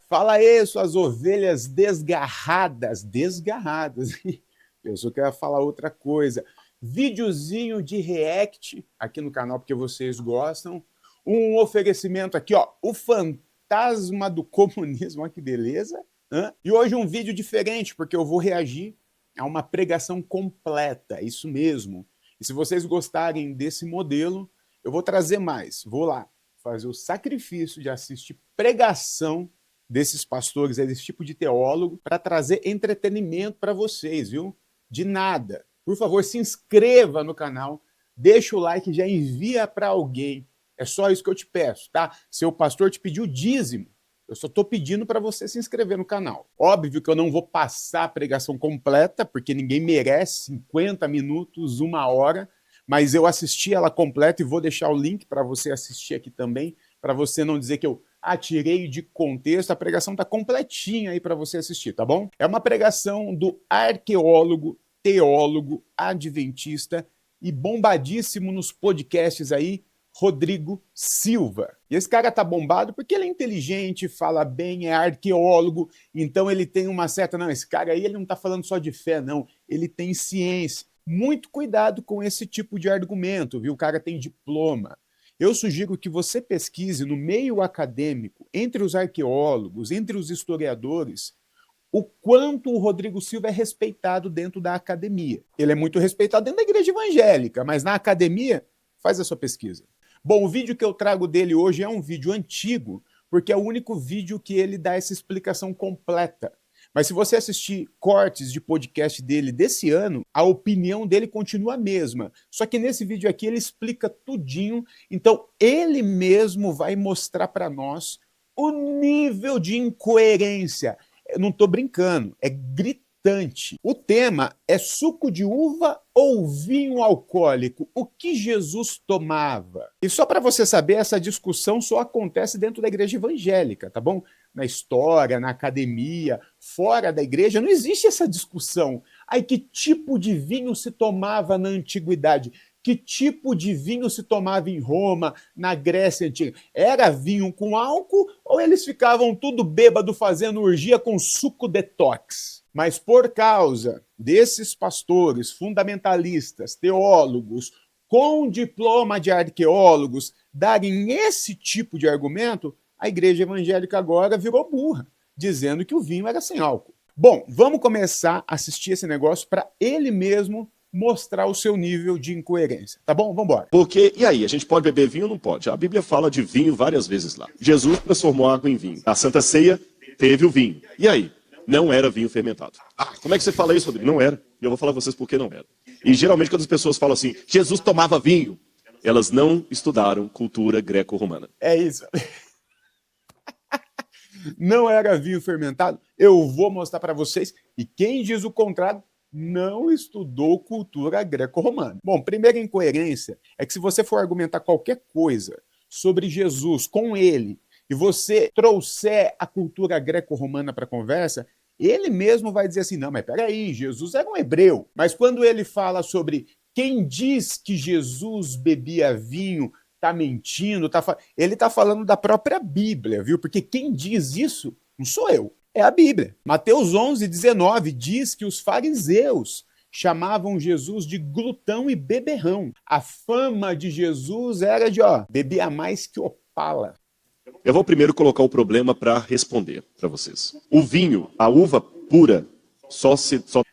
Fala aí, suas ovelhas desgarradas. Desgarradas. Pensou que eu ia falar outra coisa. Videozinho de react aqui no canal, porque vocês gostam. Um oferecimento aqui, ó. O fantasma do comunismo, olha que beleza. E hoje um vídeo diferente, porque eu vou reagir a uma pregação completa, isso mesmo. E se vocês gostarem desse modelo, eu vou trazer mais. Vou lá fazer o sacrifício de assistir pregação desses pastores, desse tipo de teólogo, para trazer entretenimento para vocês, viu? De nada. Por favor, se inscreva no canal, deixa o like, já envia para alguém. É só isso que eu te peço, tá? Seu pastor te pediu dízimo. Eu só estou pedindo para você se inscrever no canal. Óbvio que eu não vou passar a pregação completa, porque ninguém merece 50 minutos, 1 hora, mas eu assisti ela completa e vou deixar o link para você assistir aqui também, para você não dizer que eu tirei de contexto. A pregação está completinha aí para você assistir, tá bom? É uma pregação do arqueólogo, teólogo, adventista e bombadíssimo nos podcasts aí, Rodrigo Silva. E esse cara tá bombado porque ele é inteligente, fala bem, é arqueólogo, então ele tem uma certa... Não, esse cara aí ele não tá falando só de fé, não, ele tem ciência. Muito cuidado com esse tipo de argumento, viu? O cara tem diploma. Eu sugiro que você pesquise no meio acadêmico, entre os arqueólogos, entre os historiadores, o quanto o Rodrigo Silva é respeitado dentro da academia. Ele é muito respeitado dentro da igreja evangélica, mas na academia, faz a sua pesquisa. Bom, o vídeo que eu trago dele hoje é um vídeo antigo, porque é o único vídeo que ele dá essa explicação completa. Mas se você assistir cortes de podcast dele desse ano, a opinião dele continua a mesma. Só que nesse vídeo aqui ele explica tudinho, então ele mesmo vai mostrar para nós o nível de incoerência. Eu não estou brincando, é gritante. O tema é suco de uva ou vinho alcoólico? O que Jesus tomava? E só para você saber, essa discussão só acontece dentro da igreja evangélica, tá bom? Na história, na academia, fora da igreja, não existe essa discussão. Aí, que tipo de vinho se tomava na antiguidade? Que tipo de vinho se tomava em Roma, na Grécia Antiga? Era vinho com álcool ou eles ficavam tudo bêbado fazendo orgia com suco detox? Mas por causa desses pastores fundamentalistas, teólogos, com diploma de arqueólogos, darem esse tipo de argumento, a igreja evangélica agora virou burra, dizendo que o vinho era sem álcool. Bom, vamos começar a assistir esse negócio para ele mesmo mostrar o seu nível de incoerência. Tá bom? Vamos embora. Porque, e aí, a gente pode beber vinho ou não pode? A Bíblia fala de vinho várias vezes lá. Jesus transformou água em vinho. A Santa Ceia teve o vinho. E aí? Não era vinho fermentado. Como é que você fala isso, Rodrigo? Não era. E eu vou falar pra vocês por que não era. E geralmente quando as pessoas falam assim, Jesus tomava vinho, elas não estudaram cultura greco-romana. É isso. Não era vinho fermentado? Eu vou mostrar para vocês. E quem diz o contrário não estudou cultura greco-romana. Bom, primeira incoerência é que se você for argumentar qualquer coisa sobre Jesus com ele e você trouxer a cultura greco-romana para a conversa, ele mesmo vai dizer assim, não, mas peraí, Jesus era um hebreu. Mas quando ele fala sobre quem diz que Jesus bebia vinho, está mentindo, ele está falando da própria Bíblia, viu? Porque quem diz isso não sou eu, é a Bíblia. Mateus 11:19 diz que os fariseus chamavam Jesus de glutão e beberrão. A fama de Jesus era de, bebia mais que opala. Eu vou primeiro colocar o problema para responder para vocês. O vinho, a uva pura, só...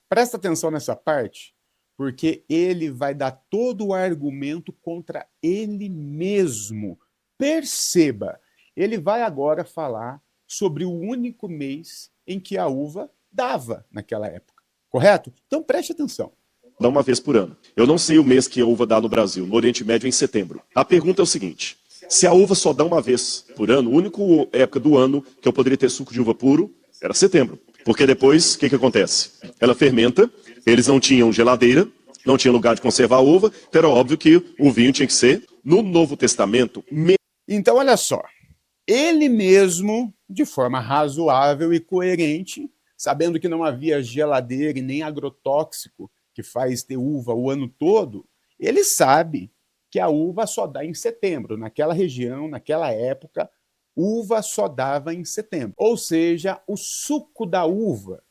Presta atenção nessa parte, porque ele vai dar todo o argumento contra ele mesmo. Perceba, ele vai agora falar sobre o único mês em que a uva dava naquela época, correto? Então preste atenção. Dá uma vez por ano. Eu não sei o mês que a uva dá no Brasil, no Oriente Médio em setembro. A pergunta é o seguinte, se a uva só dá uma vez por ano, a única época do ano que eu poderia ter suco de uva puro era setembro. Porque depois, o que acontece? Ela fermenta, eles não tinham geladeira, não tinha lugar de conservar a uva, então era óbvio que o vinho tinha que ser no Novo Testamento. Então, olha só, ele mesmo, de forma razoável e coerente, sabendo que não havia geladeira e nem agrotóxico que faz ter uva o ano todo, ele sabe que a uva só dá em setembro, naquela região, naquela época, Uva só dava em setembro. Ou seja, o suco da uva,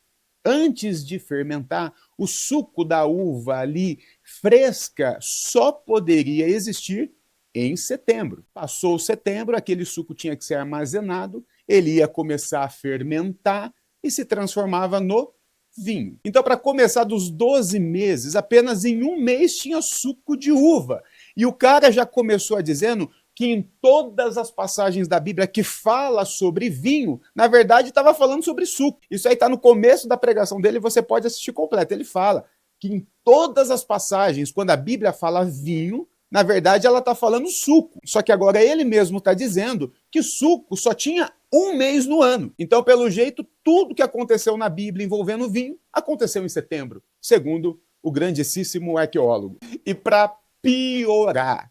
antes de fermentar, o suco da uva ali fresca só poderia existir em setembro. Passou setembro, aquele suco tinha que ser armazenado, ele ia começar a fermentar e se transformava no vinho. Então, para começar dos 12 meses, apenas em um mês tinha suco de uva. E o cara já começou dizendo que em todas as passagens da Bíblia que fala sobre vinho, na verdade estava falando sobre suco. Isso aí está no começo da pregação dele, você pode assistir completo. Ele fala que em todas as passagens, quando a Bíblia fala vinho, na verdade ela está falando suco. Só que agora ele mesmo está dizendo que suco só tinha um mês no ano. Então, pelo jeito, tudo que aconteceu na Bíblia envolvendo vinho aconteceu em setembro, segundo o grandíssimo arqueólogo. E para piorar,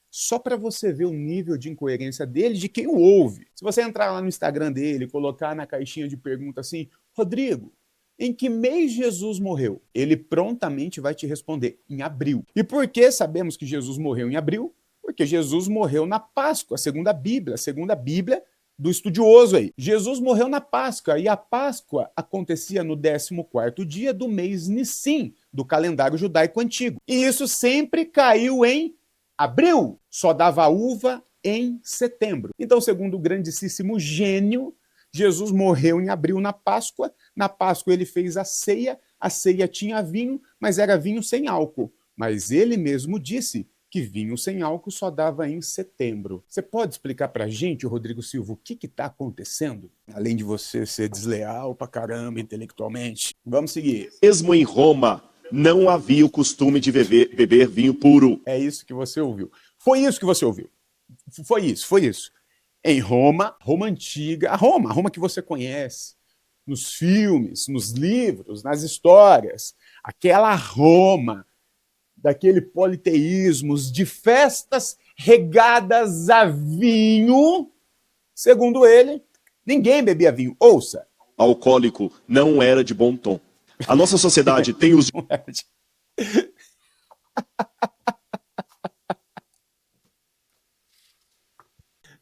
só para você ver o nível de incoerência dele, de quem o ouve. Se você entrar lá no Instagram dele, colocar na caixinha de pergunta assim, Rodrigo, em que mês Jesus morreu? Ele prontamente vai te responder, em abril. E por que sabemos que Jesus morreu em abril? Porque Jesus morreu na Páscoa, segundo a Bíblia do estudioso aí. Jesus morreu na Páscoa, e a Páscoa acontecia no 14º dia do mês Nissim, do calendário judaico antigo. E isso sempre caiu em abril, só dava uva em setembro. Então, segundo o grandíssimo gênio, Jesus morreu em abril na Páscoa. Na Páscoa ele fez a ceia tinha vinho, mas era vinho sem álcool. Mas ele mesmo disse que vinho sem álcool só dava em setembro. Você pode explicar pra gente, Rodrigo Silva, o que está acontecendo? Além de você ser desleal pra caramba intelectualmente. Vamos seguir. Mesmo em Roma, não havia o costume de beber vinho puro. É isso que você ouviu. Foi isso que você ouviu. Foi isso. Em Roma, Roma antiga, a Roma que você conhece, nos filmes, nos livros, nas histórias, aquela Roma daquele politeísmo, de festas regadas a vinho, segundo ele, ninguém bebia vinho. Ouça. Alcoólico não era de bom tom. A nossa sociedade tem os...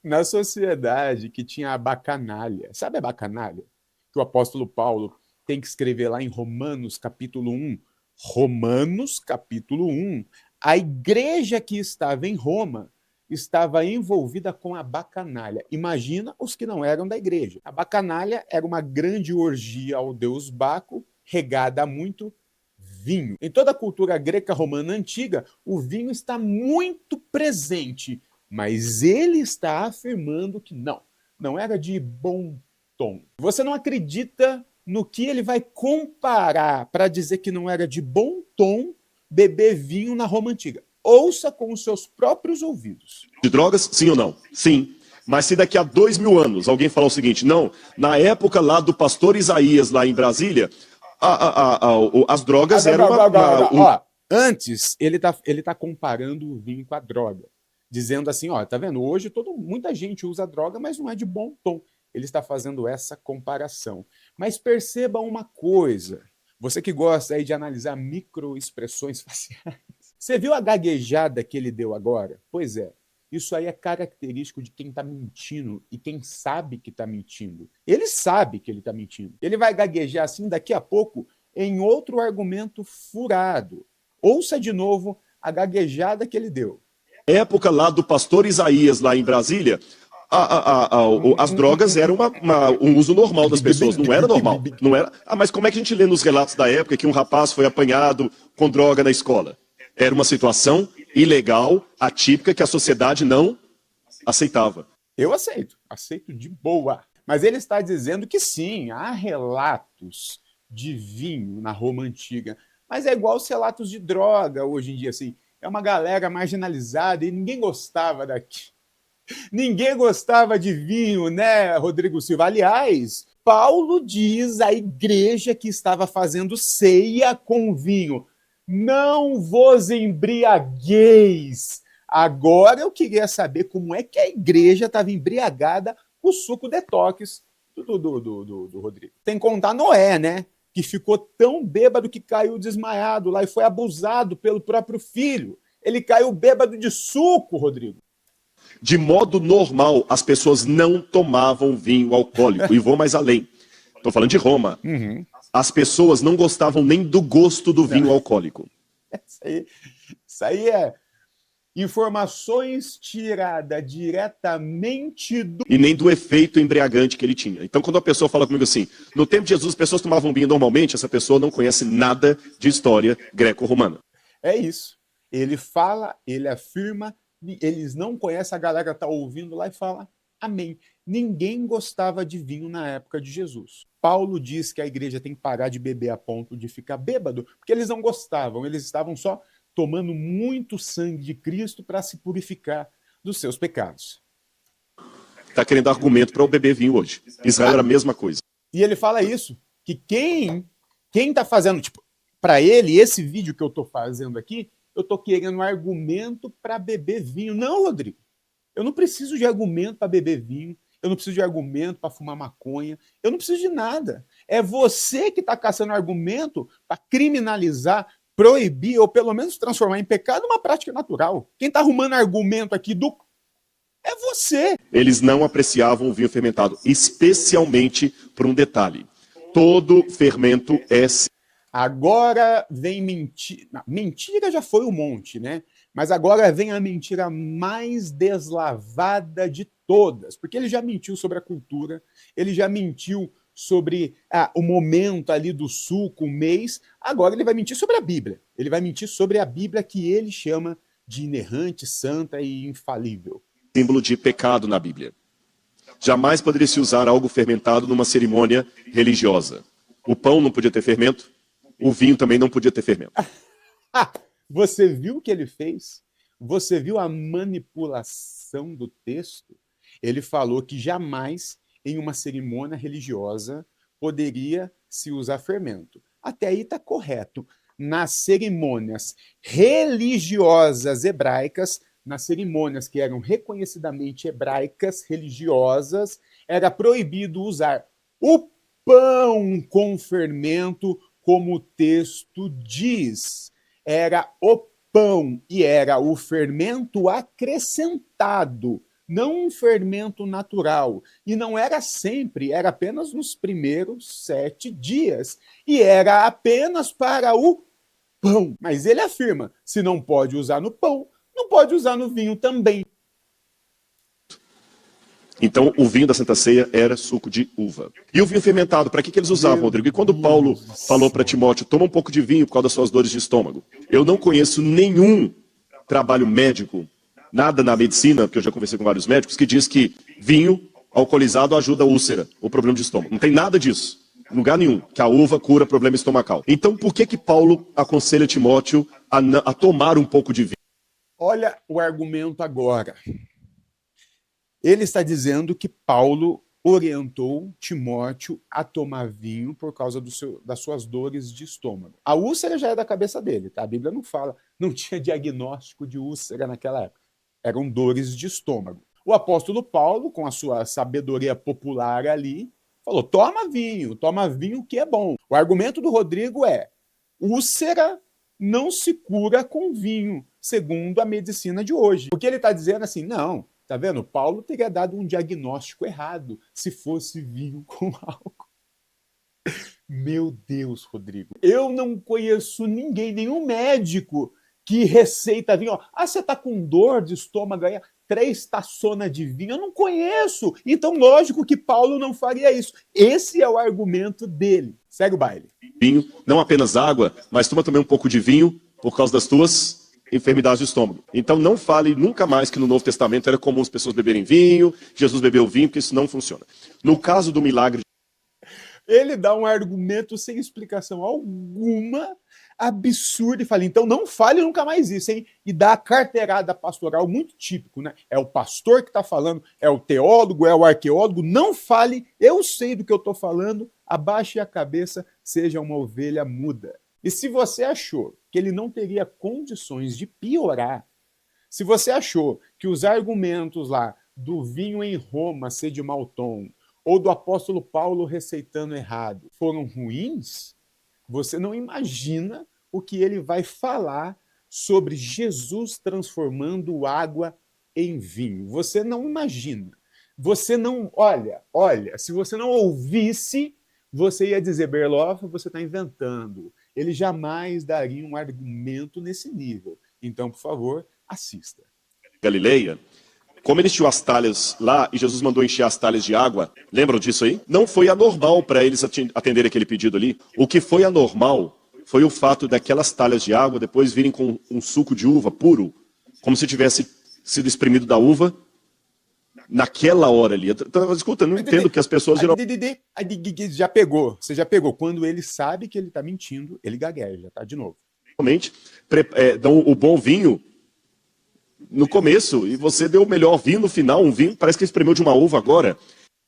Na sociedade que tinha a bacanalha, sabe a bacanalha? Que o apóstolo Paulo tem que escrever lá em Romanos capítulo 1. Romanos capítulo 1. A igreja que estava em Roma estava envolvida com a bacanalha. Imagina os que não eram da igreja. A bacanalha era uma grande orgia ao deus Baco, regada a muito vinho. Em toda a cultura greca-romana antiga, o vinho está muito presente, mas ele está afirmando que não era de bom tom. Você não acredita no que ele vai comparar para dizer que não era de bom tom beber vinho na Roma antiga. Ouça com os seus próprios ouvidos. De drogas, sim ou não? Sim. Mas se daqui a 2000 anos alguém falar o seguinte, não, na época lá do pastor Isaías, lá em Brasília, as drogas eram Antes, ele tá comparando o vinho com a droga. Dizendo assim, tá vendo? Hoje muita gente usa droga, mas não é de bom tom. Ele está fazendo essa comparação. Mas perceba uma coisa. Você que gosta aí de analisar microexpressões faciais. Você viu a gaguejada que ele deu agora? Pois é. Isso aí é característico de quem está mentindo e quem sabe que está mentindo. Ele sabe que ele está mentindo. Ele vai gaguejar assim daqui a pouco em outro argumento furado. Ouça de novo a gaguejada que ele deu. Época lá do pastor Isaías, lá em Brasília, as drogas eram um uso normal das pessoas, não era normal. Não era. Mas como é que a gente lê nos relatos da época que um rapaz foi apanhado com droga na escola? Era uma situação ilegal, atípica, que a sociedade não aceitava. Eu aceito de boa. Mas ele está dizendo que sim, há relatos de vinho na Roma antiga, mas é igual os relatos de droga hoje em dia, assim. É uma galera marginalizada e ninguém gostava daqui. Ninguém gostava de vinho, né, Rodrigo Silva? Aliás, Paulo diz à igreja que estava fazendo ceia com vinho: não vos embriagueis. Agora eu queria saber como é que a igreja estava embriagada com o suco detox do Rodrigo. Tem que contar Noé, né? Que ficou tão bêbado que caiu desmaiado lá e foi abusado pelo próprio filho. Ele caiu bêbado de suco, Rodrigo. De modo normal, as pessoas não tomavam vinho alcoólico. E vou mais além. Estou falando de Roma. As pessoas não gostavam nem do gosto do vinho alcoólico. Isso aí é informações tiradas diretamente do... E nem do efeito embriagante que ele tinha. Então, quando a pessoa fala comigo assim, no tempo de Jesus as pessoas tomavam vinho normalmente, essa pessoa não conhece nada de história greco-romana. É isso. Ele fala, ele afirma, eles não conhecem, a galera está ouvindo lá e fala amém. Ninguém gostava de vinho na época de Jesus. Paulo diz que a igreja tem que parar de beber a ponto de ficar bêbado, porque eles não gostavam, eles estavam só tomando muito sangue de Cristo para se purificar dos seus pecados. Está querendo argumento para eu beber vinho hoje. Israel era a mesma coisa. E ele fala isso, que quem está fazendo, tipo, para ele, esse vídeo que eu estou fazendo aqui, eu estou querendo um argumento para beber vinho. Não, Rodrigo, eu não preciso de argumento para beber vinho, eu não preciso de argumento para fumar maconha, eu não preciso de nada. É você que está caçando argumento para criminalizar, proibir ou pelo menos transformar em pecado uma prática natural. Quem está arrumando argumento aqui é você. Eles não apreciavam o vinho fermentado, especialmente por um detalhe. Todo fermento é... Agora vem mentira. Mentira já foi um monte, né? Mas agora vem a mentira mais deslavada de todas. Porque ele já mentiu sobre a cultura, ele já mentiu sobre o momento ali do suco, o mês. Agora ele vai mentir sobre a Bíblia. Ele vai mentir sobre a Bíblia que ele chama de inerrante, santa e infalível. Símbolo de pecado na Bíblia. Jamais poderia se usar algo fermentado numa cerimônia religiosa. O pão não podia ter fermento, o vinho também não podia ter fermento. Você viu o que ele fez? Você viu a manipulação do texto? Ele falou que jamais em uma cerimônia religiosa poderia se usar fermento. Até aí está correto. Nas cerimônias religiosas hebraicas, nas cerimônias que eram reconhecidamente hebraicas, religiosas, era proibido usar o pão com fermento, como o texto diz. Era o pão e era o fermento acrescentado, não um fermento natural. E não era sempre, era apenas nos primeiros 7 dias. E era apenas para o pão. Mas ele afirma, se não pode usar no pão, não pode usar no vinho também. Então, o vinho da Santa Ceia era suco de uva. E o vinho fermentado, para que eles usavam, Rodrigo? E quando Paulo falou para Timóteo, toma um pouco de vinho por causa das suas dores de estômago. Eu não conheço nenhum trabalho médico, nada na medicina, porque eu já conversei com vários médicos, que diz que vinho alcoolizado ajuda a úlcera, o problema de estômago. Não tem nada disso. Em lugar nenhum, que a uva cura problema estomacal. Então, por que Paulo aconselha Timóteo a tomar um pouco de vinho? Olha o argumento agora. Ele está dizendo que Paulo orientou Timóteo a tomar vinho por causa das suas dores de estômago. A úlcera já é da cabeça dele, tá? A Bíblia não fala, não tinha diagnóstico de úlcera naquela época. Eram dores de estômago. O apóstolo Paulo, com a sua sabedoria popular ali, falou, toma vinho que é bom. O argumento do Rodrigo é, úlcera não se cura com vinho, segundo a medicina de hoje. Porque ele está dizendo assim, não, tá vendo? Paulo teria dado um diagnóstico errado se fosse vinho com álcool. Meu Deus, Rodrigo. Eu não conheço ninguém, nenhum médico que receita vinho. Você tá com dor de estômago aí, 3 taçonas de vinho. Eu não conheço. Então, lógico que Paulo não faria isso. Esse é o argumento dele. Segue o baile. Vinho, não apenas água, mas toma também um pouco de vinho por causa das tuas enfermidades do estômago. Então não fale nunca mais que no Novo Testamento era comum as pessoas beberem vinho, Jesus bebeu vinho, porque isso não funciona. No caso do milagre... Ele dá um argumento sem explicação alguma, absurdo, e fala, então não fale nunca mais isso, hein? E dá a carteirada pastoral muito típico, né? É o pastor que está falando, é o teólogo, é o arqueólogo, não fale, eu sei do que eu estou falando, abaixe a cabeça, seja uma ovelha muda. E se você achou que ele não teria condições de piorar, se você achou que os argumentos lá do vinho em Roma ser de mau tom, ou do apóstolo Paulo receitando errado, foram ruins, você não imagina o que ele vai falar sobre Jesus transformando água em vinho. Você não imagina. Você não... Olha, se você não ouvisse, você ia dizer, Berloff, você está inventando. Ele jamais daria um argumento nesse nível. Então, por favor, assista. Galileia, como eles tinham as talhas lá e Jesus mandou encher as talhas de água, lembram disso aí? Não foi anormal para eles atenderem aquele pedido ali. O que foi anormal foi o fato daquelas talhas de água depois virem com um suco de uva puro, como se tivesse sido espremido da uva naquela hora ali. Então, escuta, eu não entendo que as pessoas já pegou. Você já pegou. Quando ele sabe que ele está mentindo, ele gagueja, tá? De novo. Geralmente dão o bom vinho no começo e você deu o melhor vinho no final. Um vinho parece que espremeu de uma uva agora.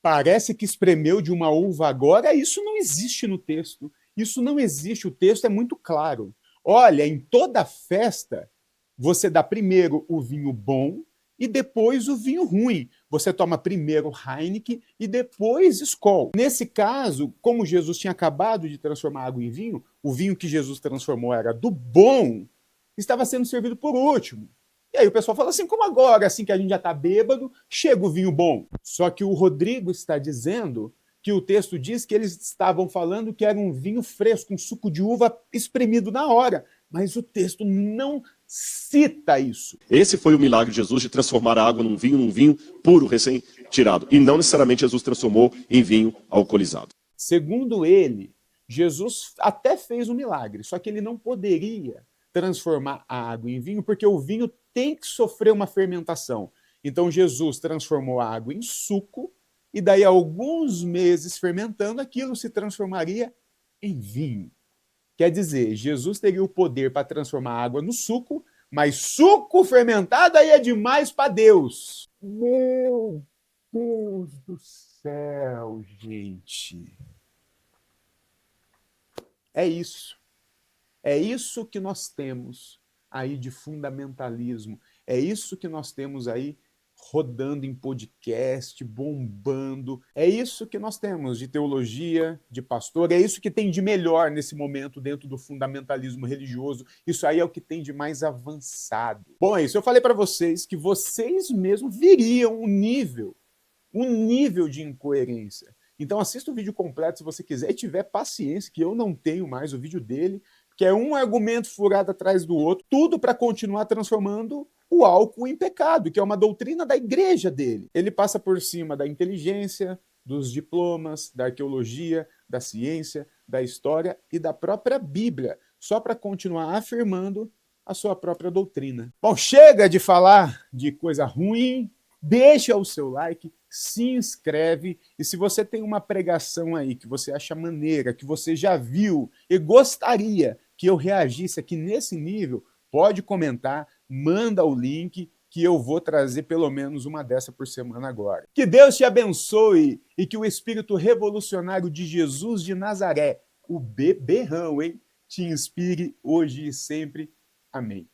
Parece que espremeu de uma uva agora. Isso não existe no texto. Isso não existe. O texto é muito claro. Olha, em toda festa, você dá primeiro o vinho bom e depois o vinho ruim. Você toma primeiro Heineken e depois Skol. Nesse caso, como Jesus tinha acabado de transformar água em vinho, o vinho que Jesus transformou era do bom, estava sendo servido por último. E aí o pessoal fala assim, como agora, assim que a gente já está bêbado, chega o vinho bom. Só que o Rodrigo está dizendo que o texto diz que eles estavam falando que era um vinho fresco, um suco de uva espremido na hora. Mas o texto não cita isso. Esse foi o milagre de Jesus de transformar a água num vinho puro, recém-tirado. E não necessariamente Jesus transformou em vinho alcoolizado. Segundo ele, Jesus até fez um milagre, só que ele não poderia transformar a água em vinho, porque o vinho tem que sofrer uma fermentação. Então Jesus transformou a água em suco, e daí alguns meses fermentando, aquilo se transformaria em vinho. Quer dizer, Jesus teria o poder para transformar a água no suco, mas suco fermentado aí é demais para Deus. Meu Deus do céu, gente. É isso. É isso que nós temos aí de fundamentalismo. É isso que nós temos aí rodando em podcast, bombando. É isso que nós temos de teologia, de pastor. É isso que tem de melhor nesse momento dentro do fundamentalismo religioso. Isso aí é o que tem de mais avançado. Bom, é isso. Eu falei para vocês que vocês mesmos viriam um nível de incoerência. Então assista o vídeo completo se você quiser e tiver paciência, que eu não tenho mais o vídeo dele, que é um argumento furado atrás do outro, tudo para continuar transformando o álcool em pecado, que é uma doutrina da igreja dele. Ele passa por cima da inteligência, dos diplomas, da arqueologia, da ciência, da história e da própria Bíblia, só para continuar afirmando a sua própria doutrina. Bom, chega de falar de coisa ruim, deixa o seu like, se inscreve, e se você tem uma pregação aí que você acha maneira, que você já viu e gostaria que eu reagisse aqui nesse nível, pode comentar, manda o link que eu vou trazer pelo menos uma dessa por semana agora. Que Deus te abençoe e que o espírito revolucionário de Jesus de Nazaré, o beberrão, te inspire hoje e sempre. Amém.